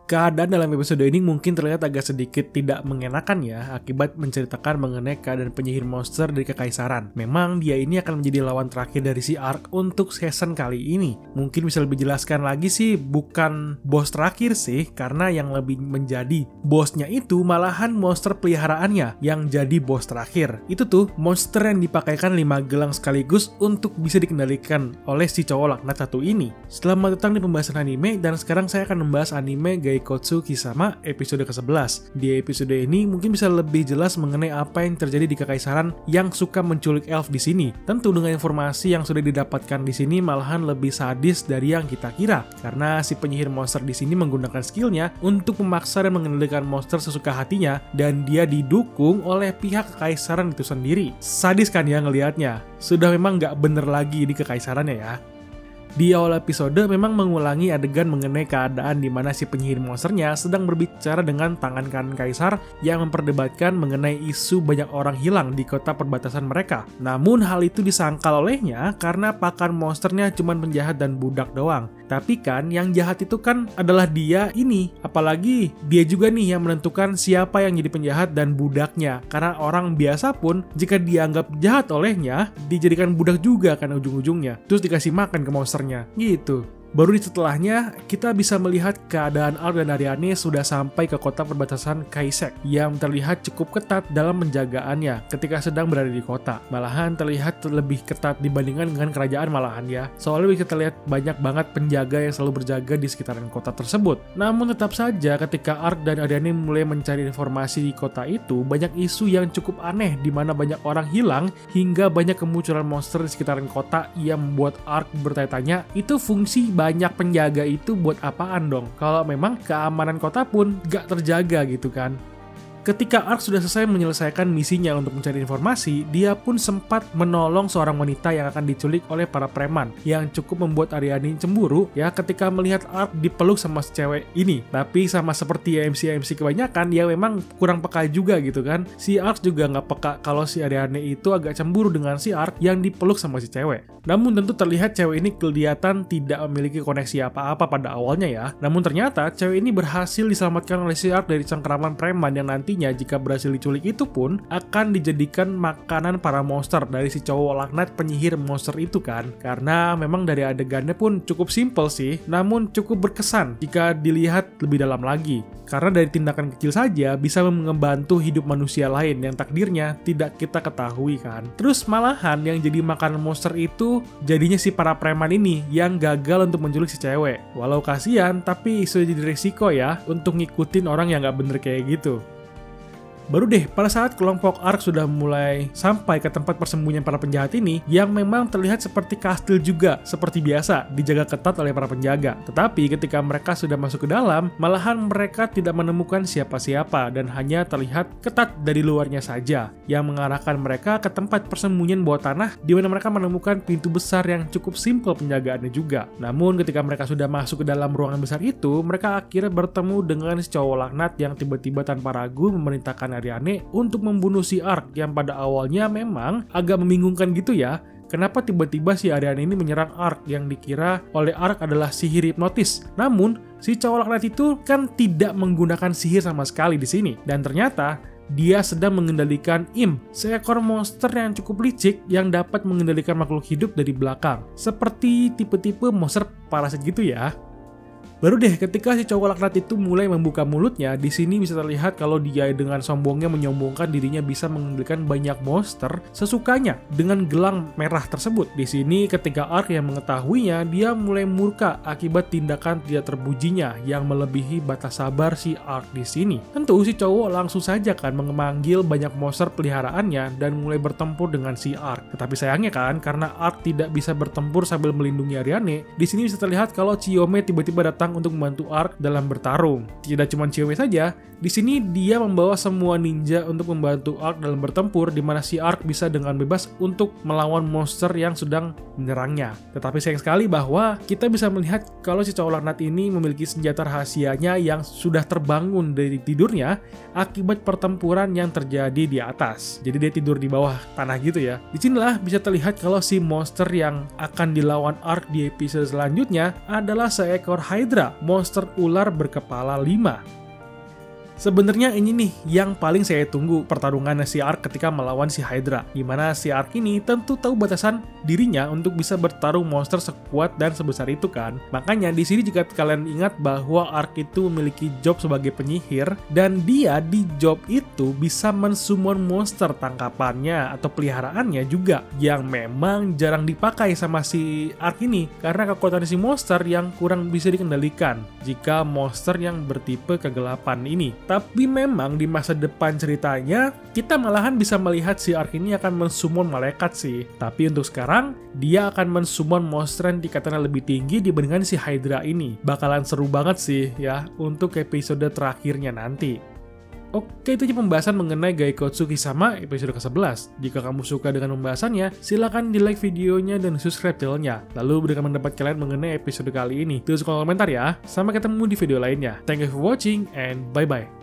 Keadaan dalam episode ini mungkin terlihat agak sedikit tidak mengenakan ya, akibat menceritakan mengenai keadaan penyihir monster dari Kekaisaran. Memang dia ini akan menjadi lawan terakhir dari si Ark untuk season kali ini. Mungkin bisa lebih jelaskan lagi sih, bukan bos terakhir sih, karena yang lebih menjadi bosnya itu malahan monster peliharaannya yang jadi bos terakhir. Itu tuh monster yang dipakaikan 5 gelang sekaligus untuk bisa dikendalikan oleh si cowok laknat satu ini. Selamat datang di pembahasan anime, dan sekarang saya akan membahas anime Gaikotsu Kisama episode ke-11. Di episode ini mungkin bisa lebih jelas mengenai apa yang terjadi di Kekaisaran yang suka menculik elf di sini. Tentu dengan informasi yang sudah didapatkan di sini malahan lebih sadis dari yang kita kira, karena si penyihir monster di sini menggunakan skillnya untuk memaksa dan mengendalikan monster sesuka hatinya, dan dia didukung oleh pihak Kekaisaran itu sendiri. Sadis kan ya ngelihatnya? Sudah memang nggak bener lagi di Kekaisarannya ya. Di awal episode memang mengulangi adegan mengenai keadaan di mana si penyihir monsternya sedang berbicara dengan tangan kanan kaisar yang memperdebatkan mengenai isu banyak orang hilang di kota perbatasan mereka. Namun hal itu disangkal olehnya karena pakan monsternya cuma penjahat dan budak doang. Tapi kan yang jahat itu kan adalah dia ini. Apalagi dia juga nih yang menentukan siapa yang jadi penjahat dan budaknya. Karena orang biasa pun jika dianggap jahat olehnya, dijadikan budak juga kan ujung-ujungnya. Terus dikasih makan ke monster gitu. Baru di setelahnya, kita bisa melihat keadaan Ark dan Ariane sudah sampai ke kota perbatasan Kaisek yang terlihat cukup ketat dalam penjagaannya ketika sedang berada di kota. Malahan terlihat lebih ketat dibandingkan dengan kerajaan malahan ya. Soalnya bisa terlihat banyak banget penjaga yang selalu berjaga di sekitaran kota tersebut. Namun tetap saja ketika Ark dan Ariane mulai mencari informasi di kota itu, banyak isu yang cukup aneh di mana banyak orang hilang hingga banyak kemunculan monster di sekitaran kota yang membuat Ark bertanya-tanya, itu fungsi banyak penjaga itu buat apaan dong? Kalau memang keamanan kota pun gak terjaga gitu kan. Ketika Ark sudah selesai menyelesaikan misinya untuk mencari informasi, dia pun sempat menolong seorang wanita yang akan diculik oleh para preman, yang cukup membuat Ariane cemburu ya ketika melihat Ark dipeluk sama si cewek ini. Tapi sama seperti MC kebanyakan, dia memang kurang peka juga gitu kan. Si Ark juga nggak peka kalau si Ariane itu agak cemburu dengan si Ark yang dipeluk sama si cewek. Namun tentu terlihat cewek ini kelihatan tidak memiliki koneksi apa-apa pada awalnya ya. Namun ternyata cewek ini berhasil diselamatkan oleh si Ark dari cengkeraman preman yang nantinya jika berhasil diculik itu pun akan dijadikan makanan para monster dari si cowok laknat penyihir monster itu kan. Karena memang dari adegannya pun cukup simple sih, namun cukup berkesan jika dilihat lebih dalam lagi. Karena dari tindakan kecil saja bisa membantu hidup manusia lain yang takdirnya tidak kita ketahui kan. Terus malahan yang jadi makanan monster itu jadinya si para preman ini yang gagal untuk menculik si cewek. Walau kasihan, tapi sudah jadi resiko ya untuk ngikutin orang yang gak bener kayak gitu. Baru deh, pada saat kelompok Ark sudah mulai sampai ke tempat persembunyian para penjahat ini, yang memang terlihat seperti kastil juga, seperti biasa, dijaga ketat oleh para penjaga. Tetapi ketika mereka sudah masuk ke dalam, malahan mereka tidak menemukan siapa-siapa dan hanya terlihat ketat dari luarnya saja, yang mengarahkan mereka ke tempat persembunyian bawah tanah, di mana mereka menemukan pintu besar yang cukup simpel penjagaannya juga. Namun ketika mereka sudah masuk ke dalam ruangan besar itu, mereka akhirnya bertemu dengan si cowok laknat yang tiba-tiba tanpa ragu memerintahkan Ariane untuk membunuh si Ark yang pada awalnya memang agak membingungkan gitu ya. Kenapa tiba-tiba si Ariane ini menyerang Ark yang dikira oleh Ark adalah sihir hipnotis. Namun si cowok laknat itu kan tidak menggunakan sihir sama sekali di sini. Dan ternyata dia sedang mengendalikan Im, seekor monster yang cukup licik yang dapat mengendalikan makhluk hidup dari belakang. Seperti tipe-tipe monster parasit gitu ya. Baru deh ketika si cowok laknat itu mulai membuka mulutnya, di sini bisa terlihat kalau dia dengan sombongnya menyombongkan dirinya bisa mengendalikan banyak monster sesukanya dengan gelang merah tersebut. Di sini ketika Ark yang mengetahuinya, dia mulai murka akibat tindakan tidak terpujinya yang melebihi batas sabar si Ark di sini. Tentu si cowok langsung saja kan memanggil banyak monster peliharaannya dan mulai bertempur dengan si Ark. Tetapi sayangnya kan karena Ark tidak bisa bertempur sambil melindungi Ariane, di sini bisa terlihat kalau Chiyome tiba-tiba datang untuk membantu Ark dalam bertarung. Tidak cuma Chiyome saja, di sini dia membawa semua ninja untuk membantu Ark dalam bertempur, di mana si Ark bisa dengan bebas untuk melawan monster yang sedang menyerangnya. Tetapi sayang sekali bahwa kita bisa melihat kalau si cowok laknat ini memiliki senjata rahasianya yang sudah terbangun dari tidurnya akibat pertempuran yang terjadi di atas. Jadi dia tidur di bawah tanah gitu ya. Disinilah bisa terlihat kalau si monster yang akan dilawan Ark di episode selanjutnya adalah seekor Hydra Hydra, monster ular berkepala 5. Sebenarnya ini nih yang paling saya tunggu pertarungan si Ark ketika melawan si Hydra. Dimana si Ark ini tentu tahu batasan dirinya untuk bisa bertarung monster sekuat dan sebesar itu kan. Makanya di sini jika kalian ingat bahwa Ark itu memiliki job sebagai penyihir dan dia di job itu bisa mensummon monster tangkapannya atau peliharaannya juga yang memang jarang dipakai sama si Ark ini karena kekuatan si monster yang kurang bisa dikendalikan jika monster yang bertipe kegelapan ini. Tapi memang di masa depan ceritanya, kita malahan bisa melihat si Ark ini akan mensummon malaikat sih. Tapi untuk sekarang, dia akan mensummon monster yang tingkatannya lebih tinggi dibandingkan si Hydra ini. Bakalan seru banget sih ya, untuk episode terakhirnya nanti. Oke, itu aja pembahasan mengenai Gaikotsu Kisama episode ke-11. Jika kamu suka dengan pembahasannya, silahkan di like videonya dan subscribe channelnya. Lalu berikan pendapat kalian mengenai episode kali ini. Tulis komentar ya. Sampai ketemu di video lainnya. Thank you for watching and bye-bye.